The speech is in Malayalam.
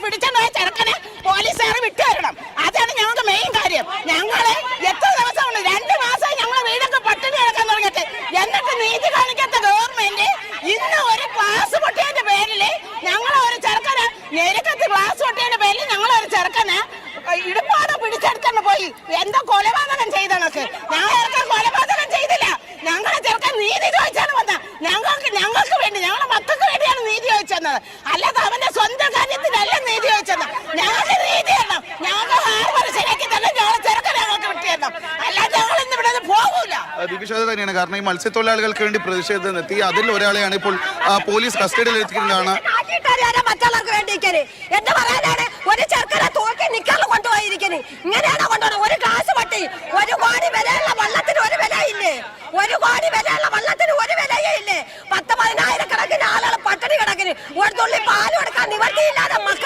പിടിച്ചോണ്ട് പോയ ചെറുക്കനെ പോലീസുകാർ വിട്ടുതരണം. അതാണ് ഞങ്ങൾക്ക് മെയിൻ കാര്യം. ഞങ്ങള് എത്ര ദിവസമുണ്ട്, 2 മാസം ഞങ്ങളെ വീടൊക്കെ പട്ടിണി കിടക്കാൻ തുടങ്ങിയിട്ട്. എന്നിട്ട് നീതി കാണിക്കാത്ത ഗവൺമെന്റ് ഇന്ന് ഒരു ക്ലാസ് പൊട്ടിയതിന്റെ പേരില് ഞങ്ങളെ ഒരു ചെറുക്കന് ഞെരുക്കത്ത് ക്ലാസ് പൊട്ടിയതിന്റെ പേരിൽ ഞങ്ങളൊരു ചെറുക്കന് ഇടുപ്പാട് പിടിച്ചെടുത്തോണ്ട് പോയി. എന്തോ കൊലപാതകം ചെയ്തണക്ക്. ഞങ്ങൾ കൊലപാതകം ചെയ്തില്ല. ഞങ്ങളെ ചെറുക്കൻ നീതി ചോദിച്ചാണ് വന്നത്. ഞങ്ങൾക്ക് വേണ്ടി, ഞങ്ങളുടെ മക്കൾക്ക് വേണ്ടിയാണ് നീതി ചോദിച്ചത്. അല്ലാതെ അവന്റെ സ്വന്തം കാര്യത്തിനല്ല നീതി ചോദിച്ചത്. ഞങ്ങൾക്ക് നീതി തരണം. ഞങ്ങൾക്ക് ഹാർബർ ശരിയാക്കി തന്നെ ഞങ്ങളെ ചെറുക്കനെ ഞങ്ങൾക്ക് വിട്ടുതരണം. അല്ലാതെ ഞങ്ങൾ ഇന്ന് ഇവിടെ പോകൂല. ദിവിഷ തന്നെയാണ്. കാരണം ഈ മത്സ്യത്തൊഴിലാളികൾക്ക് വേണ്ടി പ്രതിഷേധം എത്തി. അതിൽ ഒരാളെയാണ് ഇപ്പോൾ പോലീസ് കസ്റ്റഡിയിൽ എത്തിക്കുന്നതാണ്. മറ്റുള്ളവർക്ക് വേണ്ടി എന്ന് പറയാനാണ് ഒരു ചെറുക്കനെ തൂക്കി നിക്കാതെ കൊണ്ടുപോയിരിക്കുന്നത്. ഇങ്ങനെയാണോ കൊണ്ടുപോകണം? ഒരു ഗ്ലാസ് പട്ടി 1 കോടി വിലയുള്ള വള്ളത്തിന് ഒരു വിലയില്ലേ? 1 കോടി വിലയുള്ള വള്ളത്തിന് ഒരു വിലയേ ഇല്ലേ? 10,000-10,000 കണക്കിന് ആളുകൾ പട്ടിണി കിടക്കിന്. ഒരു തുള്ളി പാല്